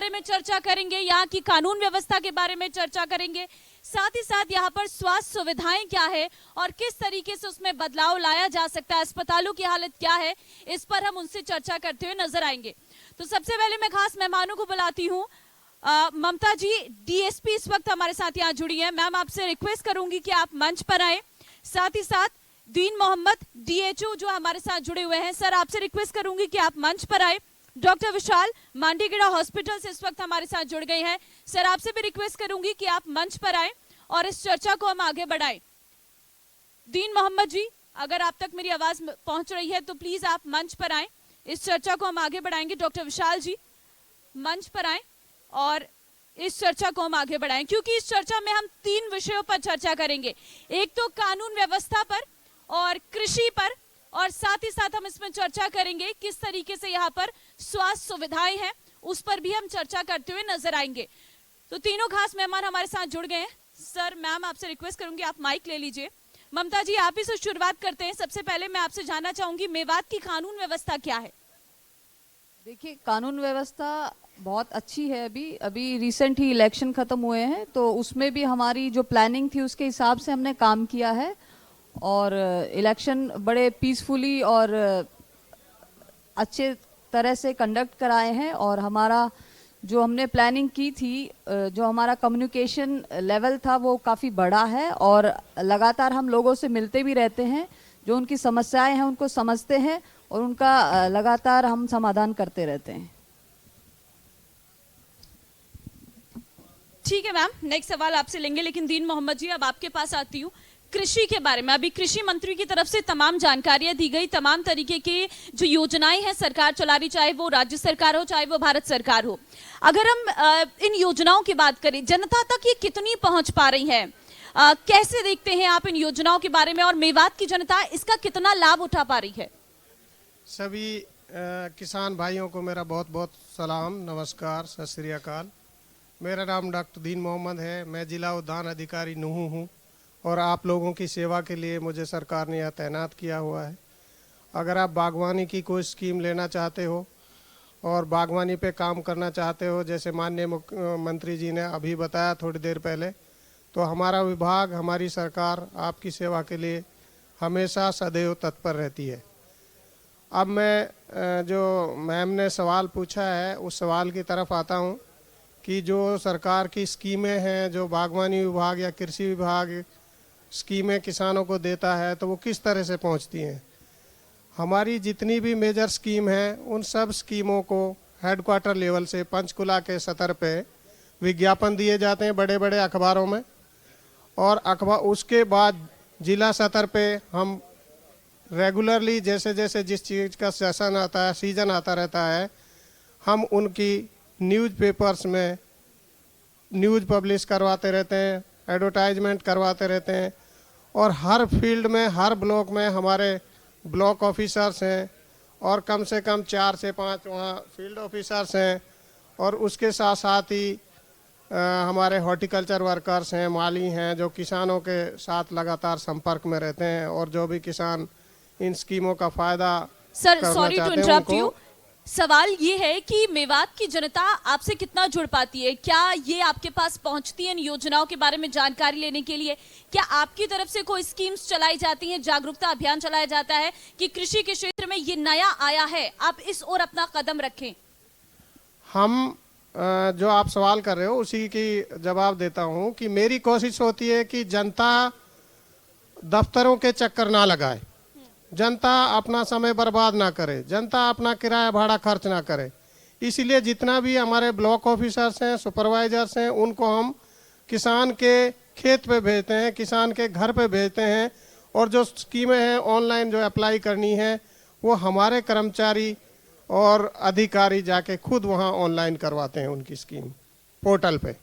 बारे में चर्चा करेंगे, यहाँ की कानून व्यवस्था के बारे में चर्चा करेंगे, साथ ही साथ यहाँ पर स्वास्थ्य सुविधाएं क्या है और किस तरीके से उसमें बदलाव लाया जा सकता है, अस्पतालों की हालत क्या है, इस पर हम उनसे चर्चा करते हुए नजर आएंगे। तो सबसे पहले मैं खास मेहमानों को बुलाती हूँ। ममता जी, डीएसपी इस वक्त हमारे साथ यहाँ जुड़ी है। मैम, आपसे रिक्वेस्ट करूंगी कि आप मंच पर आए। साथ ही साथ दीन मोहम्मद डीएचओ जो हमारे साथ जुड़े हुए हैं, सर आपसे रिक्वेस्ट करूंगी कि आप मंच पर आए। डॉक्टर विशाल मांडीगेड़ा हॉस्पिटल से इस वक्त हमारे साथ जुड़ गए हैं, सर आपसे भी रिक्वेस्ट करूंगी कि आप मंच पर आए और इस चर्चा को हम आगे बढ़ाएं। दीन मोहम्मद जी, अगर आप तक मेरी आवाज पहुंच रही है तो प्लीज आप मंच पर आए, इस चर्चा को हम आगे बढ़ाएंगे। डॉक्टर विशाल जी मंच पर आए और इस चर्चा को हम आगे बढ़ाएं, क्योंकि इस चर्चा में हम 3 विषयों पर चर्चा करेंगे। एक तो कानून व्यवस्था पर और कृषि पर, और साथ ही साथ हम इसमें चर्चा करेंगे किस तरीके से यहाँ पर स्वास्थ्य सुविधाएं हैं, उस पर भी हम चर्चा करते हुए नजर आएंगे। तो तीनों खास मेहमान हमारे साथ जुड़ गए हैं। सर, मैम आपसे रिक्वेस्ट करूंगी आप माइक ले लीजिए। ममता जी, आप ही से शुरुआत करते हैं। सबसे पहले मैं आपसे जानना चाहूंगी मेवात की कानून व्यवस्था क्या है? देखिए, कानून व्यवस्था बहुत अच्छी है। अभी रिसेंट ही इलेक्शन खत्म हुए हैं, तो उसमें भी हमारी जो प्लानिंग थी उसके हिसाब से हमने काम किया है और इलेक्शन बड़े पीसफुली और अच्छे तरह से कंडक्ट कराए हैं। और हमारा जो हमने प्लानिंग की थी, जो हमारा कम्युनिकेशन लेवल था वो काफ़ी बड़ा है और लगातार हम लोगों से मिलते भी रहते हैं, जो उनकी समस्याएं हैं उनको समझते हैं और उनका लगातार हम समाधान करते रहते हैं। ठीक है मैम, नेक्स्ट सवाल आपसे लेंगे, लेकिन दीन मोहम्मद जी अब आपके पास आती हूँ। कृषि के बारे में अभी कृषि मंत्री की तरफ से तमाम जानकारियां दी गई, तमाम तरीके की जो योजनाएं हैं सरकार चला रही, चाहे वो राज्य सरकार हो चाहे वो भारत सरकार हो। अगर हम इन योजनाओं की बात करें, जनता तक ये कितनी पहुंच पा रही है? कैसे देखते हैं आप इन योजनाओं के बारे में, और मेवात की जनता इसका कितना लाभ उठा पा रही है? सभी किसान भाइयों को मेरा बहुत बहुत सलाम, नमस्कार, सत श्री अकाल। मेरा नाम डॉक्टर दीन मोहम्मद है। मैं जिला उद्यान अधिकारी नूहू हूँ और आप लोगों की सेवा के लिए मुझे सरकार ने यह तैनात किया हुआ है। अगर आप बागवानी की कोई स्कीम लेना चाहते हो और बागवानी पे काम करना चाहते हो, जैसे माननीय मुख्यमंत्री जी ने अभी बताया थोड़ी देर पहले, तो हमारा विभाग, हमारी सरकार आपकी सेवा के लिए हमेशा सदैव तत्पर रहती है। अब मैं जो मैम ने सवाल पूछा है उस सवाल की तरफ आता हूँ कि जो सरकार की स्कीमें हैं, जो बागवानी विभाग या कृषि विभाग स्कीमें किसानों को देता है, तो वो किस तरह से पहुंचती हैं। हमारी जितनी भी मेजर स्कीम है उन सब स्कीमों को हेडक्वार्टर लेवल से पंचकुला के सतर पे विज्ञापन दिए जाते हैं बड़े बड़े अखबारों में, और उसके बाद जिला सतर पे हम रेगुलरली जैसे जैसे जिस चीज़ का सेशन आता है, सीजन आता रहता है, हम उनकी न्यूज़पेपर्स में न्यूज़ पब्लिश करवाते रहते हैं, एडवर्टाइजमेंट करवाते रहते हैं। और हर फील्ड में, हर ब्लॉक में हमारे ब्लॉक ऑफिसर्स हैं और कम से कम 4 से 5 वहाँ फील्ड ऑफिसर्स हैं, और उसके साथ साथ ही हमारे हॉर्टिकल्चर वर्कर्स हैं, माली हैं, जो किसानों के साथ लगातार संपर्क में रहते हैं और जो भी किसान इन स्कीमों का फायदा sir, sorry to interrupt you, सवाल ये है कि मेवात की जनता आपसे कितना जुड़ पाती है? क्या ये आपके पास पहुंचती है इन योजनाओं के बारे में जानकारी लेने के लिए? क्या आपकी तरफ से कोई स्कीम्स चलाई जाती हैं, जागरूकता अभियान चलाया जाता है कि कृषि के क्षेत्र में ये नया आया है, आप इस ओर अपना कदम रखें? हम जो आप सवाल कर रहे हो उसी की जवाब देता हूं कि मेरी कोशिश होती है कि जनता दफ्तरों के चक्कर ना लगाए, जनता अपना समय बर्बाद ना करे, जनता अपना किराया भाड़ा खर्च ना करे। इसीलिए जितना भी हमारे ब्लॉक ऑफिसर्स हैं, सुपरवाइजर्स हैं, उनको हम किसान के खेत पे भेजते हैं, किसान के घर पे भेजते हैं, और जो स्कीमें हैं ऑनलाइन जो अप्लाई करनी है वो हमारे कर्मचारी और अधिकारी जाके खुद वहाँ ऑनलाइन करवाते हैं उनकी स्कीम पोर्टल पे।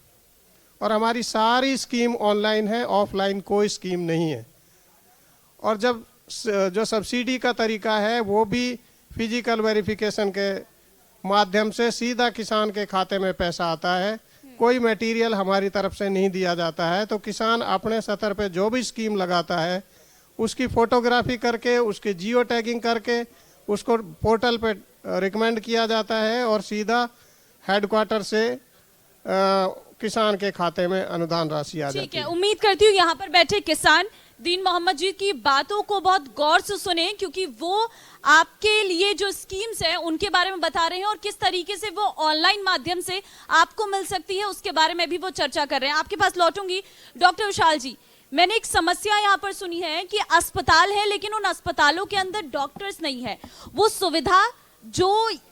और हमारी सारी स्कीम ऑनलाइन है, ऑफलाइन कोई स्कीम नहीं है। और जब जो सब्सिडी का तरीका है वो भी फिजिकल वेरिफिकेशन के माध्यम से सीधा किसान के खाते में पैसा आता है, कोई मटेरियल हमारी तरफ से नहीं दिया जाता है। तो किसान अपने स्तर पे जो भी स्कीम लगाता है उसकी फोटोग्राफी करके, उसकी जियो टैगिंग करके उसको पोर्टल पे रिकमेंड किया जाता है और सीधा हेडक्वार्टर से किसान के खाते में अनुदान राशि आ ठीक जाती है, है। उम्मीद करती हूँ यहाँ पर बैठे किसान दीन मोहम्मद जी की बातों को बहुत गौर से सुने, क्योंकि वो आपके लिए जो स्कीम्स हैं उनके बारे में बता रहे हैं और किस तरीके से वो ऑनलाइन माध्यम से आपको मिल सकती है उसके बारे में भी वो चर्चा कर रहे हैं। आपके पास लौटूंगी डॉक्टर विशाल जी। मैंने एक समस्या यहाँ पर सुनी है कि अस्पताल है लेकिन उन अस्पतालों के अंदर डॉक्टर्स नहीं है, वो सुविधा जो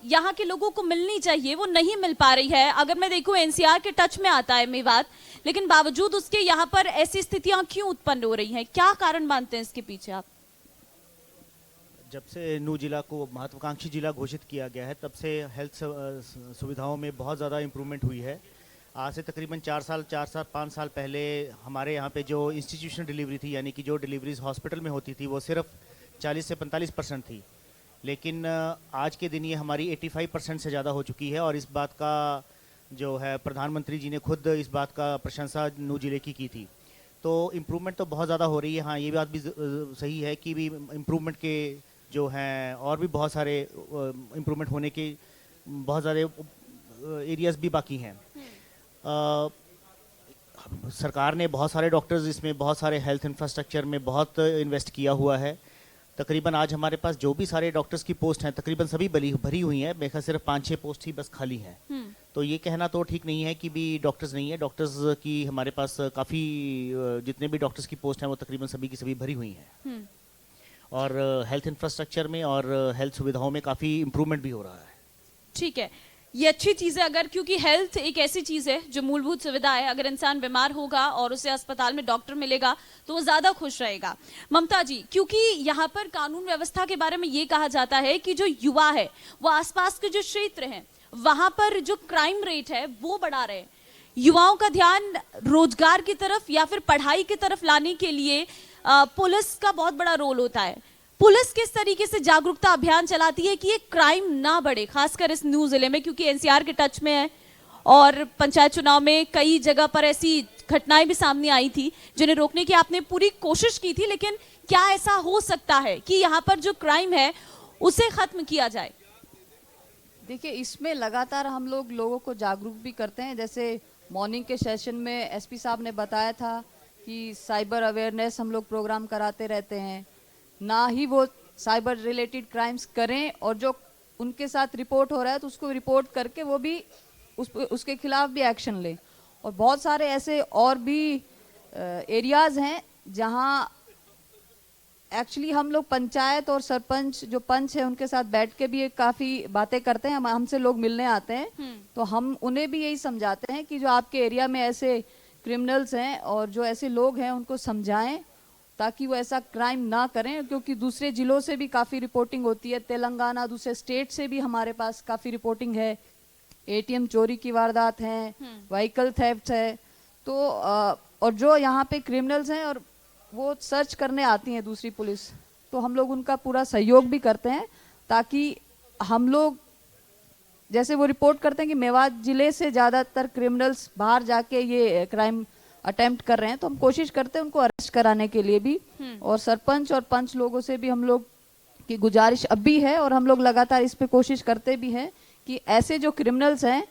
यहाँ के लोगों को मिलनी चाहिए वो नहीं मिल पा रही है। अगर मैं देखूं एनसीआर के टच में आता है मेवात, लेकिन बावजूद उसके यहाँ पर ऐसी स्थितियां क्यों उत्पन्न हो रही हैं? क्या कारण मानते हैं इसके पीछे आप? जब से नूह जिला को महत्वाकांक्षी जिला घोषित किया गया है तब से हेल्थ सुविधाओं में बहुत ज़्यादा इम्प्रूवमेंट हुई है। आज से तकरीबन 5 साल पहले हमारे यहाँ पे जो इंस्टीट्यूशनल डिलीवरी थी, यानी कि जो डिलीवरीज हॉस्पिटल में होती थी, वो सिर्फ 40 से 45% थी, लेकिन आज के दिन ये हमारी 85% से ज़्यादा हो चुकी है। और इस बात का जो है प्रधानमंत्री जी ने खुद इस बात का प्रशंसा नूह जिले की थी। तो इम्प्रूवमेंट तो बहुत ज़्यादा हो रही है। हाँ, ये बात भी सही है कि भी इम्प्रूवमेंट के जो हैं और भी बहुत सारे इम्प्रूवमेंट होने के बहुत सारे एरियाज़ भी बाकी हैं। सरकार ने बहुत सारे डॉक्टर्स, इसमें बहुत सारे हेल्थ इंफ्रास्ट्रक्चर में बहुत इन्वेस्ट किया हुआ है। तकरीबन आज हमारे पास जो भी सारे डॉक्टर्स की पोस्ट हैं तकरीबन सभी भरी हुई हैं। मेरे ख्याल सिर्फ 5-6 पोस्ट ही बस खाली हैं। तो ये कहना तो ठीक नहीं है कि भी डॉक्टर्स नहीं है। डॉक्टर्स की हमारे पास काफ़ी, जितने भी डॉक्टर्स की पोस्ट हैं वो तकरीबन सभी की सभी भरी हुई हैं। और हेल्थ इंफ्रास्ट्रक्चर में और हेल्थ सुविधाओं में काफ़ी इम्प्रूवमेंट भी हो रहा है। ठीक है, ये अच्छी चीज है, अगर क्योंकि हेल्थ एक ऐसी चीज है जो मूलभूत सुविधा है। अगर इंसान बीमार होगा और उसे अस्पताल में डॉक्टर मिलेगा तो वो ज्यादा खुश रहेगा। ममता जी, क्योंकि यहाँ पर कानून व्यवस्था के बारे में ये कहा जाता है कि जो युवा है वो आसपास के जो क्षेत्र हैं वहां पर जो क्राइम रेट है वो बढ़ा रहे हैं। युवाओं का ध्यान रोजगार की तरफ या फिर पढ़ाई की तरफ लाने के लिए पुलिस का बहुत बड़ा रोल होता है। पुलिस किस तरीके से जागरूकता अभियान चलाती है कि ये क्राइम ना बढ़े, खासकर इस नूह जिले में, क्योंकि एनसीआर के टच में है और पंचायत चुनाव में कई जगह पर ऐसी घटनाएं भी सामने आई थी जिन्हें रोकने की आपने पूरी कोशिश की थी, लेकिन क्या ऐसा हो सकता है कि यहाँ पर जो क्राइम है उसे खत्म किया जाए? देखिए, इसमें लगातार हम लोगों को जागरूक भी करते हैं। जैसे मॉर्निंग के सेशन में एसपी साहब ने बताया था कि साइबर अवेयरनेस हम लोग प्रोग्राम कराते रहते हैं, ना ही वो साइबर रिलेटेड क्राइम्स करें और जो उनके साथ रिपोर्ट हो रहा है तो उसको रिपोर्ट करके वो भी उसके खिलाफ भी एक्शन लें। और बहुत सारे ऐसे और भी एरियाज हैं जहां एक्चुअली हम लोग पंचायत और सरपंच जो पंच है उनके साथ बैठ के भी काफी बातें करते हैं। हमसे लोग मिलने आते हैं तो हम उन्हें भी यही समझाते हैं कि जो आपके एरिया में ऐसे क्रिमिनल्स हैं और जो ऐसे लोग हैं उनको समझाएं ताकि वो ऐसा क्राइम ना करें, क्योंकि दूसरे जिलों से भी काफ़ी रिपोर्टिंग होती है, तेलंगाना दूसरे स्टेट से भी हमारे पास काफ़ी रिपोर्टिंग है। एटीएम चोरी की वारदात हैं, व्हीकल थेफ्ट है। तो और जो यहाँ पे क्रिमिनल्स हैं और वो सर्च करने आती हैं दूसरी पुलिस, तो हम लोग उनका पूरा सहयोग भी करते हैं ताकि हम लोग जैसे वो रिपोर्ट करते हैं कि मेवात जिले से ज़्यादातर क्रिमिनल्स बाहर जाके ये क्राइम अटेम्प्ट कर रहे हैं, तो हम कोशिश करते हैं उनको अरेस्ट कराने के लिए भी। और सरपंच और पंच लोगों से भी हम लोग की गुजारिश अब भी है और हम लोग लगातार इस पे कोशिश करते भी हैं कि ऐसे जो क्रिमिनल्स हैं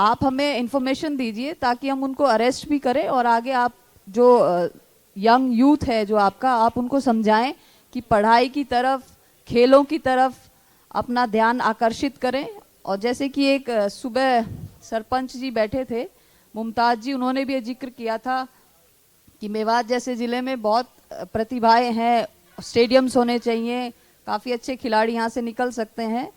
आप हमें इंफॉर्मेशन दीजिए ताकि हम उनको अरेस्ट भी करें और आगे आप जो यंग यूथ है जो आपका, आप उनको समझाएं कि पढ़ाई की तरफ, खेलों की तरफ अपना ध्यान आकर्षित करें। और जैसे कि एक सुबह सरपंच जी बैठे थे, मुमताज जी, उन्होंने भी ये जिक्र किया था कि मेवात जैसे ज़िले में बहुत प्रतिभाएं हैं, स्टेडियम्स होने चाहिए, काफ़ी अच्छे खिलाड़ी यहाँ से निकल सकते हैं।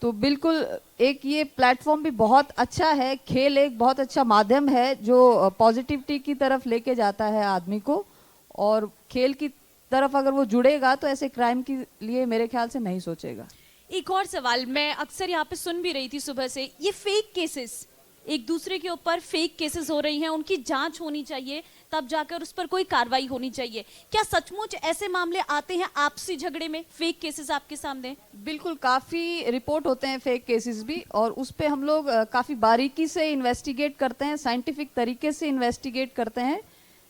तो बिल्कुल एक ये प्लेटफॉर्म भी बहुत अच्छा है। खेल एक बहुत अच्छा माध्यम है जो पॉजिटिविटी की तरफ लेके जाता है आदमी को, और खेल की तरफ अगर वो जुड़ेगा तो ऐसे क्राइम के लिए मेरे ख्याल से नहीं सोचेगा। एक और सवाल मैं अक्सर यहाँ पे सुन भी रही थी सुबह से, ये फेक केसेस, एक दूसरे के ऊपर फेक केसेस हो रही हैं, उनकी जांच होनी चाहिए तब जाकर उस पर कोई कार्रवाई होनी चाहिए। क्या सचमुच ऐसे मामले आते हैं आपसी झगड़े में, फेक केसेस आपके सामने? बिल्कुल, काफ़ी रिपोर्ट होते हैं फेक केसेस भी, और उस पे हम लोग काफ़ी बारीकी से इन्वेस्टिगेट करते हैं, साइंटिफिक तरीके से इन्वेस्टिगेट करते हैं।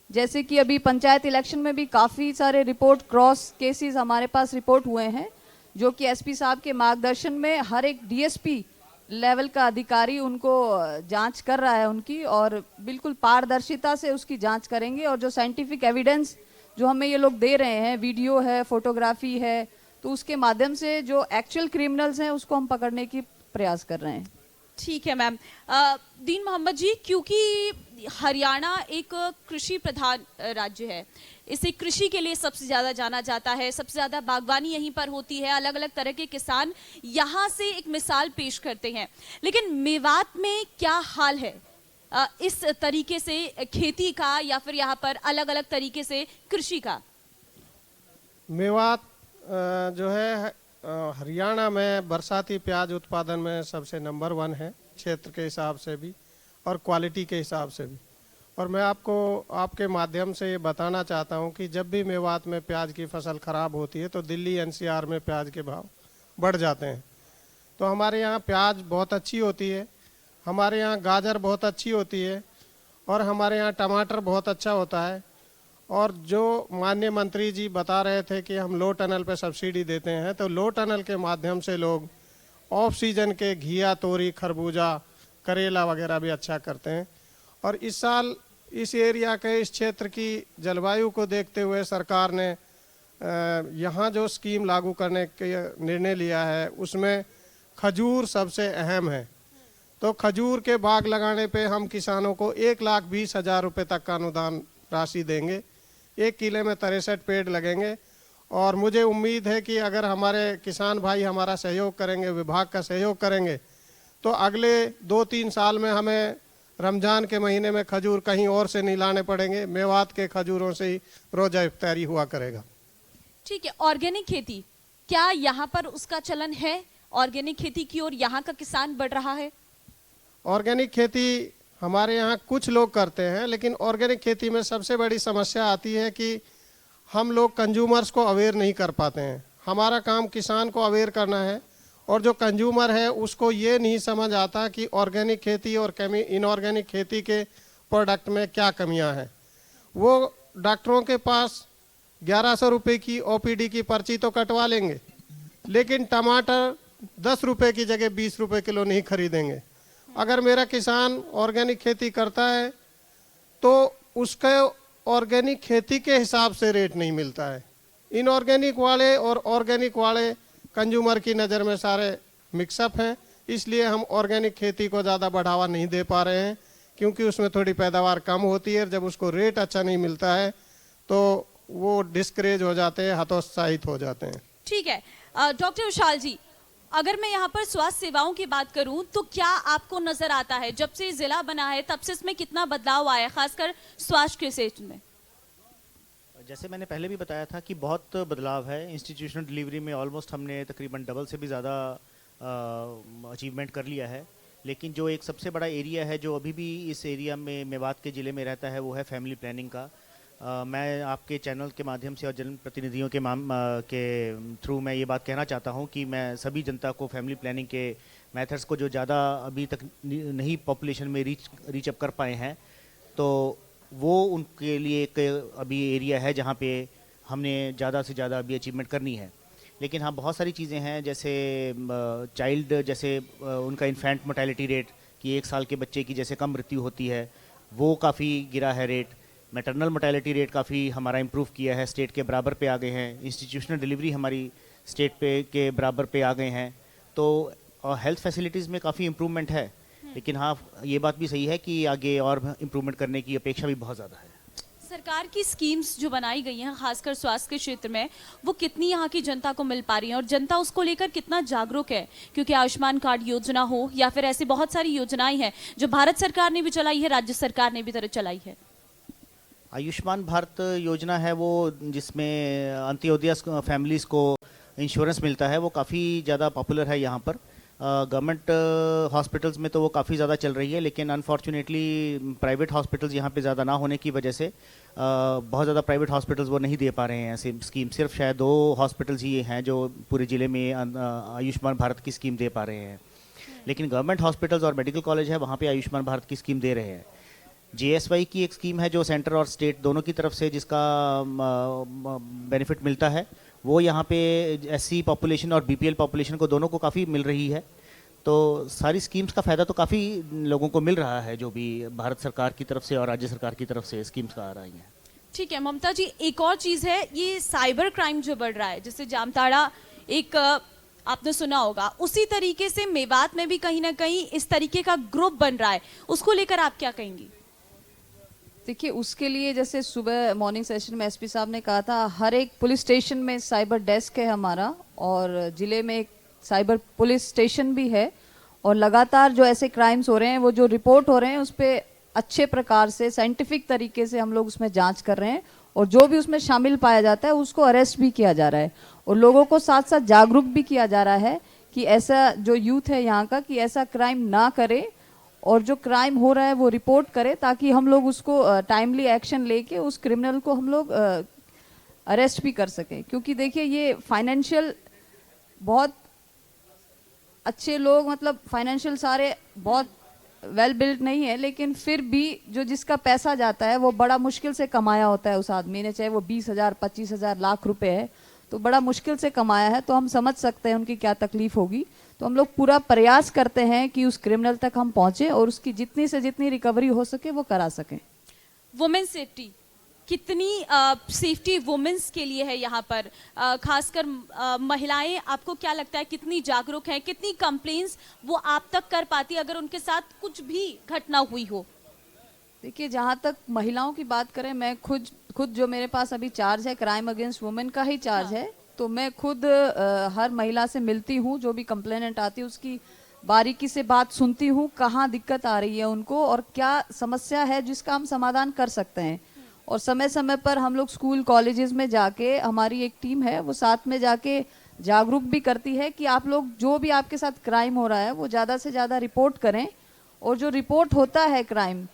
जैसे कि अभी पंचायत इलेक्शन में भी काफ़ी सारे रिपोर्ट क्रॉस केसेस हमारे पास रिपोर्ट हुए हैं, जो कि एसपी साहब के मार्गदर्शन में हर एक डीएसपी लेवल का अधिकारी उनको जांच कर रहा है उनकी, और बिल्कुल पारदर्शिता से उसकी जांच करेंगे। और जो साइंटिफिक एविडेंस जो हमें ये लोग दे रहे हैं, वीडियो है, फोटोग्राफी है, तो उसके माध्यम से जो एक्चुअल क्रिमिनल्स हैं उसको हम पकड़ने की प्रयास कर रहे हैं। ठीक है मैम। दीन मोहम्मद जी, क्योंकि हरियाणा एक कृषि प्रधान राज्य है, इसे कृषि के लिए सबसे ज़्यादा जाना जाता है, सबसे ज़्यादा बागवानी यहीं पर होती है, अलग अलग तरह के किसान यहाँ से एक मिसाल पेश करते हैं। लेकिन मेवात में क्या हाल है इस तरीके से खेती का, या फिर यहाँ पर अलग अलग तरीके से कृषि का? मेवात जो है हरियाणा में बरसाती प्याज उत्पादन में सबसे नंबर 1 है, क्षेत्र के हिसाब से भी और क्वालिटी के हिसाब से भी। और मैं आपको आपके माध्यम से ये बताना चाहता हूँ कि जब भी मेवात में प्याज की फसल ख़राब होती है तो दिल्ली एनसीआर में प्याज के भाव बढ़ जाते हैं। तो हमारे यहाँ प्याज बहुत अच्छी होती है, हमारे यहाँ गाजर बहुत अच्छी होती है, और हमारे यहाँ टमाटर बहुत अच्छा होता है। और जो माननीय मंत्री जी बता रहे थे कि हम लो टनल पे सब्सिडी देते हैं, तो लो टनल के माध्यम से लोग ऑफ सीजन के घिया, तोरी, खरबूजा, करेला वगैरह भी अच्छा करते हैं। और इस साल इस एरिया के, इस क्षेत्र की जलवायु को देखते हुए सरकार ने यहाँ जो स्कीम लागू करने के निर्णय लिया है उसमें खजूर सबसे अहम है। तो खजूर के बाग लगाने पे हम किसानों को 1,20,000 रुपये तक का अनुदान राशि देंगे। 1 किले में 63 पेड़ लगेंगे। और मुझे उम्मीद है कि अगर हमारे किसान भाई हमारा सहयोग करेंगे, विभाग का सहयोग करेंगे, तो अगले 2-3 साल में हमें रमज़ान के महीने में खजूर कहीं और से नहीं लाने पड़ेंगे, मेवात के खजूरों से ही रोज़ा इफ्तारी हुआ करेगा। ठीक है। ऑर्गेनिक खेती, क्या यहाँ पर उसका चलन है? ऑर्गेनिक खेती की ओर यहाँ का किसान बढ़ रहा है? ऑर्गेनिक खेती हमारे यहाँ कुछ लोग करते हैं, लेकिन ऑर्गेनिक खेती में सबसे बड़ी समस्या आती है कि हम लोग कंज्यूमर्स को अवेयर नहीं कर पाते हैं। हमारा काम किसान को अवेयर करना है, और जो कंज्यूमर है उसको ये नहीं समझ आता कि ऑर्गेनिक खेती और इनऑर्गेनिक खेती के प्रोडक्ट में क्या कमियां हैं। वो डॉक्टरों के पास 1100 रुपये की ओपीडी की पर्ची तो कटवा लेंगे, लेकिन टमाटर 10 रुपये की जगह 20 रुपये किलो नहीं खरीदेंगे। अगर मेरा किसान ऑर्गेनिक खेती करता है तो उसके ऑर्गेनिक खेती के हिसाब से रेट नहीं मिलता है। इनऑर्गेनिक वाले और ऑर्गेनिक वाले कंज्यूमर की नज़र में सारे मिक्सअप हैं, इसलिए हम ऑर्गेनिक खेती को ज़्यादा बढ़ावा नहीं दे पा रहे हैं, क्योंकि उसमें थोड़ी पैदावार कम होती है। जब उसको रेट अच्छा नहीं मिलता है तो वो डिस्करेज हो जाते हैं, हतोत्साहित हो जाते हैं। ठीक है। डॉक्टर विशाल जी, अगर मैं यहाँ पर स्वास्थ्य सेवाओं की बात करूं तो क्या आपको नजर आता है जब से जिला बना है तब से इसमें कितना बदलाव आया है, खासकर स्वास्थ्य के क्षेत्र में? जैसे मैंने पहले भी बताया था कि बहुत बदलाव है। इंस्टीट्यूशनल डिलीवरी में ऑलमोस्ट हमने तकरीबन डबल से भी ज़्यादा अचीवमेंट कर लिया है। लेकिन जो एक सबसे बड़ा एरिया है जो अभी भी इस एरिया में, मेवात के ज़िले में रहता है, वो है फैमिली प्लानिंग का। मैं आपके चैनल के माध्यम से और जनप्रतिनिधियों के थ्रू मैं ये बात कहना चाहता हूँ कि मैं सभी जनता को फैमिली प्लानिंग के मेथड्स को जो ज़्यादा अभी तक नहीं पॉपुलेशन में रीच अप कर पाए हैं, तो वो उनके लिए एक अभी एरिया है जहाँ पे हमने ज़्यादा से ज़्यादा अभी अचीवमेंट करनी है। लेकिन हाँ, बहुत सारी चीज़ें हैं, जैसे जैसे उनका इन्फेंट मोर्टेलिटी रेट कि 1 साल के बच्चे की जैसे कम मृत्यु होती है, वो काफ़ी गिरा है रेट। मैटरनल मोर्टेलिटी रेट काफ़ी हमारा इम्प्रूव किया है, स्टेट के बराबर पे आ गए हैं। इंस्टीट्यूशनल डिलीवरी हमारी स्टेट के बराबर पे आ गए हैं। तो हेल्थ फैसिलिटीज़ में काफ़ी इम्प्रूवमेंट है। लेकिन हाँ, ये बात भी सही है कि आगे और इम्प्रूवमेंट करने की अपेक्षा भी बहुत ज़्यादा है। सरकार की स्कीम्स जो बनाई गई हैं खासकर स्वास्थ्य के क्षेत्र में, वो कितनी यहाँ की जनता को मिल पा रही हैं और जनता उसको लेकर कितना जागरूक है? क्योंकि आयुष्मान कार्ड योजना हो या फिर ऐसी बहुत सारी योजनाएं हैं जो भारत सरकार ने भी चलाई है, राज्य सरकार ने भी तरह चलाई है। आयुष्मान भारत योजना है वो जिसमें अंत्योदय फैमिलीज़ को इंश्योरेंस मिलता है, वो काफ़ी ज़्यादा पॉपुलर है यहाँ पर। गवर्नमेंट हॉस्पिटल्स में तो वो काफ़ी ज़्यादा चल रही है, लेकिन अनफॉर्चुनेटली प्राइवेट हॉस्पिटल्स यहाँ पे ज़्यादा ना होने की वजह से बहुत ज़्यादा प्राइवेट हॉस्पिटल्स वो नहीं दे पा रहे हैं ऐसे स्कीम। सिर्फ शायद 2 हॉस्पिटल्स ही हैं जो पूरे ज़िले में आयुष्मान भारत की स्कीम दे पा रहे हैं। लेकिन गवर्नमेंट हॉस्पिटल्स और मेडिकल कॉलेज है, वहाँ पर आयुष्मान भारत की स्कीम दे रहे हैं। JSY की एक स्कीम है जो सेंटर और स्टेट दोनों की तरफ से जिसका बेनिफिट मिलता है, वो यहाँ पे SC पॉपुलेशन और BPL पॉपुलेशन को दोनों को काफ़ी मिल रही है। तो सारी स्कीम्स का फ़ायदा तो काफ़ी लोगों को मिल रहा है, जो भी भारत सरकार की तरफ से और राज्य सरकार की तरफ से स्कीम्स का आ रही हैं। ठीक है ममता जी, एक और चीज है, ये साइबर क्राइम जो बढ़ रहा है, जैसे जामताड़ा एक आपने सुना होगा, उसी तरीके से मेवात में भी कहीं ना कहीं इस तरीके का ग्रुप बन रहा है, उसको लेकर आप क्या कहेंगी? देखिए, उसके लिए जैसे सुबह मॉर्निंग सेशन में एसपी साहब ने कहा था, हर एक पुलिस स्टेशन में साइबर डेस्क है हमारा, और जिले में एक साइबर पुलिस स्टेशन भी है, और लगातार जो ऐसे क्राइम्स हो रहे हैं, वो जो रिपोर्ट हो रहे हैं, उस पर अच्छे प्रकार से साइंटिफिक तरीके से हम लोग उसमें जांच कर रहे हैं, और जो भी उसमें शामिल पाया जाता है उसको अरेस्ट भी किया जा रहा है, और लोगों को साथ साथ जागरूक भी किया जा रहा है कि ऐसा जो यूथ है यहाँ का, कि ऐसा क्राइम ना करे, और जो क्राइम हो रहा है वो रिपोर्ट करे, ताकि हम लोग उसको टाइमली एक्शन लेके उस क्रिमिनल को हम लोग अरेस्ट भी कर सकें। क्योंकि देखिए, ये फाइनेंशियल बहुत अच्छे लोग, मतलब फाइनेंशियल सारे बहुत वेल बिल्ड नहीं है, लेकिन फिर भी जो जिसका पैसा जाता है वो बड़ा मुश्किल से कमाया होता है उस आदमी ने, चाहे वो 20,000 25,000 लाख रुपए है, तो बड़ा मुश्किल से कमाया है, तो हम समझ सकते हैं उनकी क्या तकलीफ होगी। तो हम लोग पूरा प्रयास करते हैं कि उस क्रिमिनल तक हम पहुंचे और उसकी जितनी से जितनी रिकवरी हो सके वो करा सकें। वुमेन सेफ्टी, कितनी सेफ्टी वुमेन्स के लिए है यहाँ पर, खासकर महिलाएं, आपको क्या लगता है कितनी जागरूक हैं, कितनी कंप्लेंट्स वो आप तक कर पाती अगर उनके साथ कुछ भी घटना हुई हो? देखिए, जहाँ तक महिलाओं की बात करें, मैं खुद जो मेरे पास अभी चार्ज है क्राइम अगेंस्ट वुमेन का ही चार्ज है, तो मैं खुद हर महिला से मिलती हूँ, जो भी कंप्लेनेंट आती है उसकी बारीकी से बात सुनती हूँ, कहाँ दिक्कत आ रही है उनको और क्या समस्या है जिसका हम समाधान कर सकते हैं। और समय समय पर हम लोग स्कूल कॉलेजेस में जाके, हमारी एक टीम है वो साथ में जाके जागरूक भी करती है कि आप लोग जो भी आपके साथ क्राइम हो रहा है वो ज़्यादा से ज़्यादा रिपोर्ट करें, और जो रिपोर्ट होता है क्राइम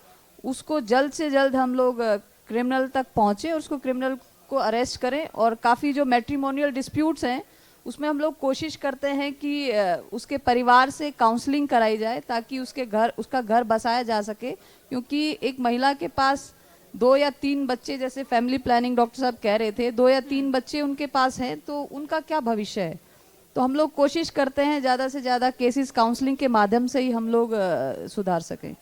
उसको जल्द से जल्द हम लोग क्रिमिनल तक पहुँचे और उसको क्रिमिनल को अरेस्ट करें। और काफ़ी जो मैट्रिमोनियल डिस्प्यूट्स हैं उसमें हम लोग कोशिश करते हैं कि उसके परिवार से काउंसलिंग कराई जाए, ताकि उसका घर बसाया जा सके। क्योंकि एक महिला के पास 2 या 3 बच्चे, जैसे फैमिली प्लानिंग डॉक्टर साहब कह रहे थे, 2 या 3 बच्चे उनके पास हैं, तो उनका क्या भविष्य है। तो हम लोग कोशिश करते हैं ज़्यादा से ज़्यादा केसेस काउंसलिंग के माध्यम से ही हम लोग सुधार सकें।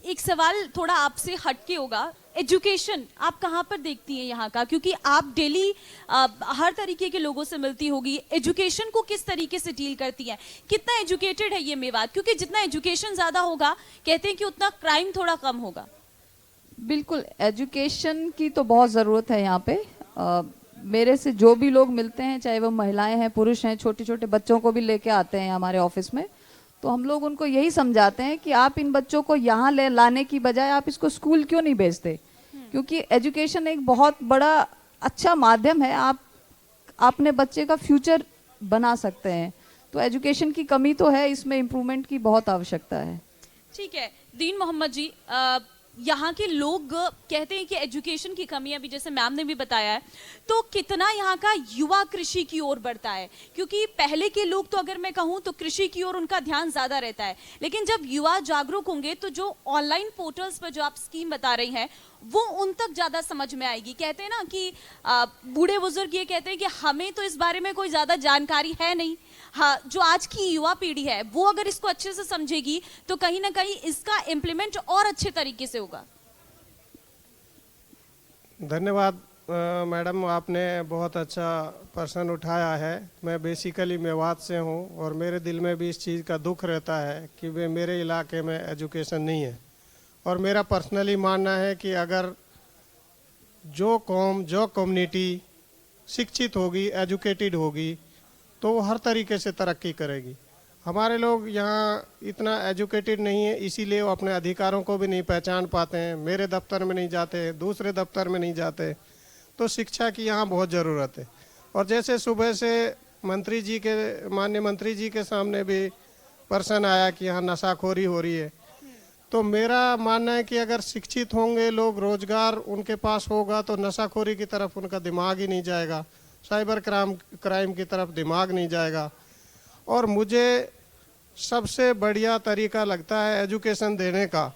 एक सवाल थोड़ा आपसे हटके होगा, एजुकेशन आप कहाँ पर देखती हैं यहाँ का, क्योंकि आप डेली हर तरीके के लोगों से मिलती होगी, एजुकेशन को किस तरीके से डील करती हैं, कितना एजुकेटेड है ये मेवात? क्योंकि जितना एजुकेशन ज्यादा होगा, कहते हैं कि उतना क्राइम थोड़ा कम होगा। बिल्कुल, एजुकेशन की तो बहुत ज़रूरत है यहाँ पे। मेरे से जो भी लोग मिलते हैं, चाहे वो महिलाएं हैं पुरुष हैं, छोटे छोटे बच्चों को भी लेके आते हैं हमारे ऑफिस में, तो हम लोग उनको यही समझाते हैं कि आप इन बच्चों को यहाँ लाने की बजाय आप इसको स्कूल क्यों नहीं भेजते। क्योंकि एजुकेशन एक बहुत बड़ा अच्छा माध्यम है, आप अपने बच्चे का फ्यूचर बना सकते हैं। तो एजुकेशन की कमी तो है, इसमें इम्प्रूवमेंट की बहुत आवश्यकता है। ठीक है दीन मोहम्मद जी, यहाँ के लोग कहते हैं कि एजुकेशन की कमी है, अभी जैसे मैम ने भी बताया है, तो कितना यहाँ का युवा कृषि की ओर बढ़ता है? क्योंकि पहले के लोग तो अगर मैं कहूँ तो कृषि की ओर उनका ध्यान ज्यादा रहता है, लेकिन जब युवा जागरूक होंगे तो जो ऑनलाइन पोर्टल्स पर जो आप स्कीम बता रही हैं वो उन तक ज्यादा समझ में आएगी। कहते हैं ना कि बूढ़े बुजुर्ग ये कहते हैं कि हमें तो इस बारे में कोई ज्यादा जानकारी है नहीं, हाँ जो आज की युवा पीढ़ी है वो अगर इसको अच्छे से समझेगी तो कहीं ना कहीं इसका इम्प्लीमेंट और अच्छे तरीके से होगा। धन्यवाद मैडम, आपने बहुत अच्छा प्रश्न उठाया है। मैं बेसिकली मेवात से हूँ और मेरे दिल में भी इस चीज़ का दुख रहता है कि वे मेरे इलाके में एजुकेशन नहीं है। और मेरा पर्सनली मानना है कि अगर जो कौम, जो कम्युनिटी शिक्षित होगी, एजुकेटेड होगी, तो वो हर तरीके से तरक्की करेगी। हमारे लोग यहाँ इतना एजुकेटेड नहीं है, इसीलिए वो अपने अधिकारों को भी नहीं पहचान पाते हैं, मेरे दफ्तर में नहीं जाते, दूसरे दफ्तर में नहीं जाते। तो शिक्षा की यहाँ बहुत ज़रूरत है। और जैसे सुबह से मंत्री जी के, माननीय मंत्री जी के सामने भी प्रश्न आया कि यहाँ नशाखोरी हो रही है, तो मेरा मानना है कि अगर शिक्षित होंगे लोग, रोजगार उनके पास होगा, तो नशाखोरी की तरफ उनका दिमाग ही नहीं जाएगा, साइबर क्राइम की तरफ दिमाग नहीं जाएगा। और मुझे सबसे बढ़िया तरीका लगता है एजुकेशन देने का।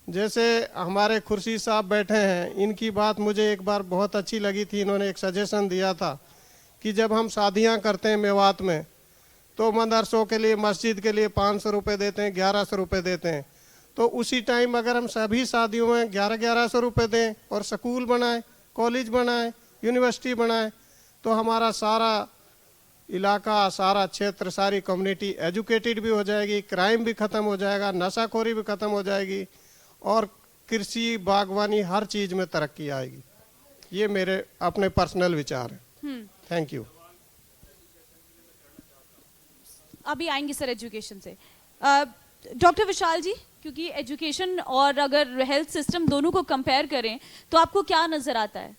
जैसे हमारे खुर्शी साहब बैठे हैं, इनकी बात मुझे एक बार बहुत अच्छी लगी थी। इन्होंने एक सजेशन दिया था कि जब हम शादियां करते हैं मेवात में, तो मदरसों के लिए, मस्जिद के लिए 500 रुपये देते हैं, 1100 रुपये देते हैं। तो उसी टाइम अगर हम सभी शादियों में 1100 रुपये दें और स्कूल बनाएं, कॉलेज बनाएं, यूनिवर्सिटी बनाएं, तो हमारा सारा इलाका, सारा क्षेत्र, सारी कम्युनिटी एजुकेटेड भी हो जाएगी, क्राइम भी ख़त्म हो जाएगा, नशाखोरी भी ख़त्म हो जाएगी और कृषि, बागवानी, हर चीज़ में तरक्की आएगी। ये मेरे अपने पर्सनल विचार हैं। Thank you. अभी आएंगे सर एजुकेशन से। डॉक्टर विशाल जी, क्योंकि एजुकेशन और अगर हेल्थ सिस्टम दोनों को कंपेयर करें तो आपको क्या नजर आता है?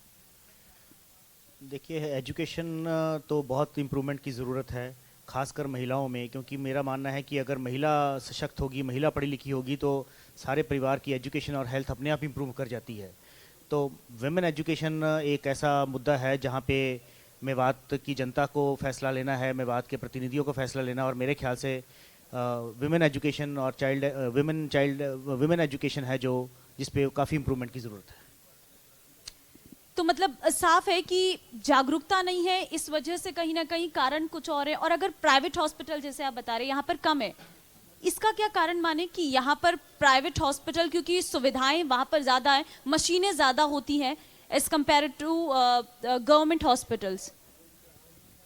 देखिए, एजुकेशन तो बहुत इम्प्रूवमेंट की ज़रूरत है, खासकर महिलाओं में, क्योंकि मेरा मानना है कि अगर महिला सशक्त होगी, महिला पढ़ी लिखी होगी, तो सारे परिवार की एजुकेशन और हेल्थ अपने आप इम्प्रूव कर जाती है। तो विमेन एजुकेशन एक ऐसा मुद्दा है जहाँ पे मेवात की जनता को फैसला लेना है, मेवात के प्रतिनिधियों को फैसला लेना, और मेरे ख्याल से विमेन एजुकेशन और विमेन एजुकेशन है जो जिस पे काफ़ी इम्प्रूवमेंट की ज़रूरत है। तो मतलब साफ है कि जागरूकता नहीं है, इस वजह से कहीं ना कहीं कारण कुछ और है। और अगर प्राइवेट हॉस्पिटल जैसे आप बता रहे हैं यहाँ पर कम है, इसका क्या कारण माने कि यहाँ पर प्राइवेट हॉस्पिटल, क्योंकि सुविधाएं वहाँ पर ज़्यादा है, मशीनें ज़्यादा होती हैं as compared to government hospitals?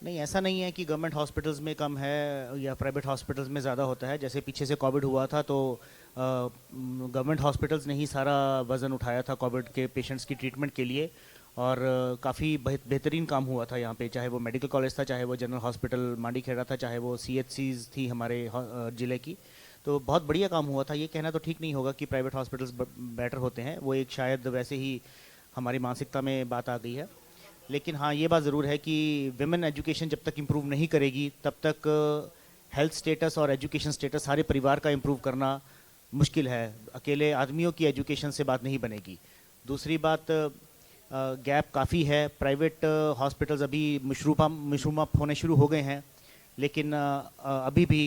नहीं, ऐसा नहीं है कि गवर्नमेंट हॉस्पिटल्स में कम है या प्राइवेट हॉस्पिटल्स में ज़्यादा होता है। जैसे पीछे से कोविड हुआ था तो गवर्नमेंट हॉस्पिटल्स ने ही सारा वज़न उठाया था कोविड के पेशेंट्स की ट्रीटमेंट के लिए, और काफ़ी बेहतरीन काम हुआ था यहाँ पे, चाहे वो मेडिकल कॉलेज था, चाहे वो जनरल हॉस्पिटल मांडीखेड़ा था, चाहे वो CHCs थी हमारे ज़िले की। तो बहुत बढ़िया काम हुआ था। ये कहना तो ठीक नहीं होगा कि प्राइवेट हॉस्पिटल्स बेटर होते हैं, वो एक शायद वैसे ही हमारी मानसिकता में बात आ गई है। लेकिन हाँ, ये बात ज़रूर है कि विमेन एजुकेशन जब तक इम्प्रूव नहीं करेगी तब तक हेल्थ स्टेटस और एजुकेशन स्टेटस सारे परिवार का इम्प्रूव करना मुश्किल है। अकेले आदमियों की एजुकेशन से बात नहीं बनेगी। दूसरी बात, गैप काफ़ी है। प्राइवेट हॉस्पिटल्स अभी मशरूम होने शुरू हो गए हैं, लेकिन अभी भी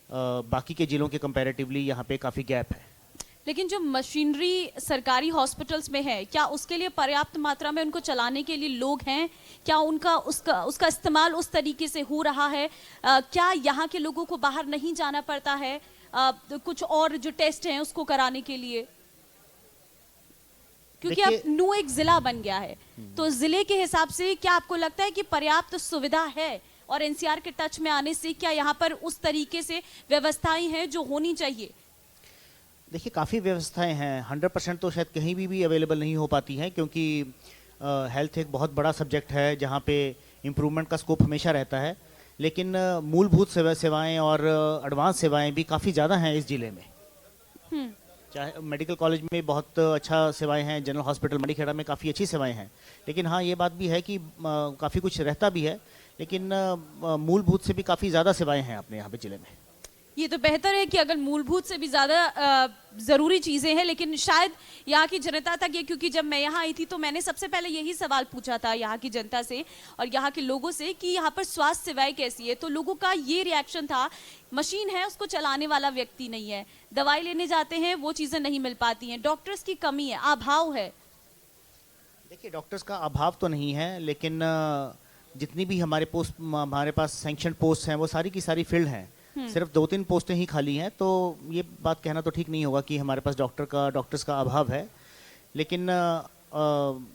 बाकी के ज़िलों के कंपैरेटिवली यहाँ पे काफ़ी गैप है। लेकिन जो मशीनरी सरकारी हॉस्पिटल्स में है, क्या उसके लिए पर्याप्त मात्रा में उनको चलाने के लिए लोग हैं? क्या उनका उसका इस्तेमाल उस तरीके से हो रहा है? क्या यहाँ के लोगों को बाहर नहीं जाना पड़ता है कुछ और जो टेस्ट हैं उसको कराने के लिए? क्योंकि अब नू एक जिला बन गया है, तो जिले के हिसाब से क्या आपको लगता है कि पर्याप्त सुविधा है? और NCR के टच में आने से क्या यहाँ पर उस तरीके से व्यवस्थाएं हैं जो होनी चाहिए? देखिए, काफ़ी व्यवस्थाएं हैं। 100% तो शायद कहीं भी अवेलेबल नहीं हो पाती हैं, क्योंकि हेल्थ एक बहुत बड़ा सब्जेक्ट है जहाँ पे इम्प्रूवमेंट का स्कोप हमेशा रहता है। लेकिन मूलभूत सेवाएं और एडवांस सेवाएं भी काफ़ी ज़्यादा हैं इस ज़िले में। चाहे मेडिकल कॉलेज में बहुत अच्छा सेवाएं हैं, जनरल हॉस्पिटल मणिखेड़ा में काफ़ी अच्छी सेवाएं हैं। लेकिन हाँ, ये बात भी है कि काफ़ी कुछ रहता भी है, लेकिन मूलभूत से भी काफ़ी ज़्यादा सेवाएं हैं अपने यहाँ पे ज़िले में। ये तो बेहतर है कि अगर मूलभूत से भी ज़्यादा ज़रूरी चीज़ें हैं, लेकिन शायद यहाँ की जनता तक ये, क्योंकि जब मैं यहाँ आई थी तो मैंने सबसे पहले यही सवाल पूछा था यहाँ की जनता से और यहाँ के लोगों से कि यहाँ पर स्वास्थ्य सेवाएं कैसी है, तो लोगों का ये रिएक्शन था, मशीन है उसको चलाने वाला व्यक्ति नहीं है, दवाई लेने जाते हैं वो चीज़ें नहीं मिल पाती हैं, डॉक्टर्स की कमी है, अभाव है। देखिए, डॉक्टर्स का अभाव तो नहीं है, लेकिन जितनी भी हमारे पास सैंक्शन पोस्ट हैं वो सारी की सारी फील्ड हैं। सिर्फ 2-3 पोस्टें ही खाली हैं, तो ये बात कहना तो ठीक नहीं होगा कि हमारे पास डॉक्टर्स का अभाव है। लेकिन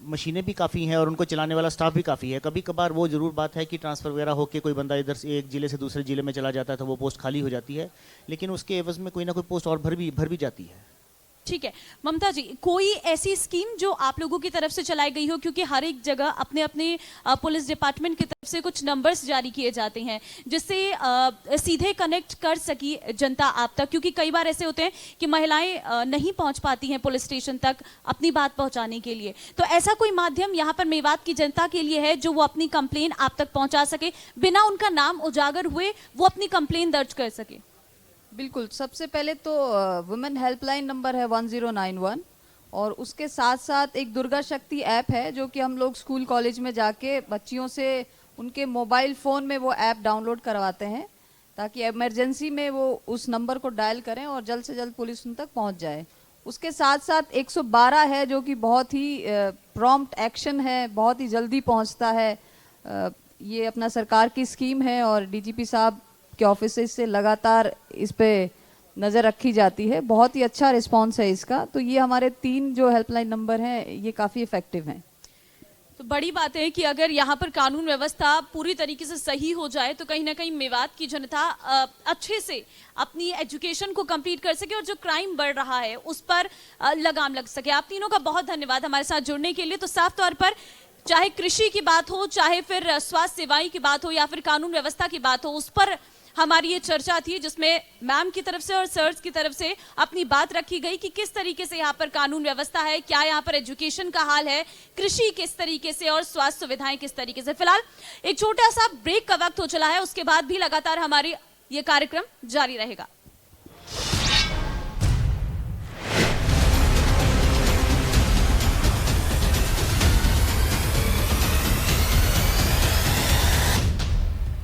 मशीनें भी काफ़ी हैं और उनको चलाने वाला स्टाफ भी काफ़ी है। कभी कभार वो ज़रूर बात है कि ट्रांसफ़र वगैरह होकर कोई बंदा इधर से एक ज़िले से दूसरे ज़िले में चला जाता है तो वो पोस्ट खाली हो जाती है, लेकिन उसके एवज़ में कोई ना कोई पोस्ट और भर भी जाती है। ठीक है ममता जी, कोई ऐसी स्कीम जो आप लोगों की तरफ से चलाई गई हो, क्योंकि हर एक जगह अपने अपने पुलिस डिपार्टमेंट की तरफ से कुछ नंबर्स जारी किए जाते हैं जिससे सीधे कनेक्ट कर सकी जनता आप तक, क्योंकि कई बार ऐसे होते हैं कि महिलाएं नहीं पहुंच पाती हैं पुलिस स्टेशन तक अपनी बात पहुंचाने के लिए, तो ऐसा कोई माध्यम यहाँ पर मेवात की जनता के लिए है जो वो अपनी कंप्लेन आप तक पहुंचा सके, बिना उनका नाम उजागर हुए वो अपनी कंप्लेन दर्ज कर सके? बिल्कुल, सबसे पहले तो वुमेन हेल्पलाइन नंबर है 1091 और उसके साथ साथ एक दुर्गा शक्ति ऐप है जो कि हम लोग स्कूल कॉलेज में जाके बच्चियों से उनके मोबाइल फ़ोन में वो ऐप डाउनलोड करवाते हैं ताकि इमरजेंसी में वो उस नंबर को डायल करें और जल्द से जल्द पुलिस उन तक पहुंच जाए। उसके साथ साथ 112 है जो कि बहुत ही प्रॉम्प्ट एक्शन है, बहुत ही जल्दी पहुंचता है। ये अपना सरकार की स्कीम है और DGP साहब के ऑफिस से लगातार इस पे नज़र रखी जाती है। बहुत ही अच्छा रिस्पांस है इसका। तो ये हमारे 3 जो हेल्पलाइन नंबर हैं ये काफ़ी इफ़ेक्टिव हैं। तो बड़ी बात है कि अगर यहाँ पर कानून व्यवस्था पूरी तरीके से सही हो जाए तो कहीं ना कहीं मेवात की जनता अच्छे से अपनी एजुकेशन को कंप्लीट कर सके और जो क्राइम बढ़ रहा है उस पर लगाम लग सके। आप तीनों का बहुत धन्यवाद हमारे साथ जुड़ने के लिए। तो साफ तौर पर चाहे कृषि की बात हो, चाहे फिर स्वास्थ्य सेवाएं की बात हो या फिर कानून व्यवस्था की बात हो, उस पर हमारी ये चर्चा थी जिसमें मैम की तरफ से और सर्स की तरफ से अपनी बात रखी गई कि किस तरीके से यहाँ पर कानून व्यवस्था है, क्या यहाँ पर एजुकेशन का हाल है, कृषि किस तरीके से और स्वास्थ्य सुविधाएं किस तरीके से। फिलहाल एक छोटा सा ब्रेक का वक्त हो चला है, उसके बाद भी लगातार हमारी ये कार्यक्रम जारी रहेगा।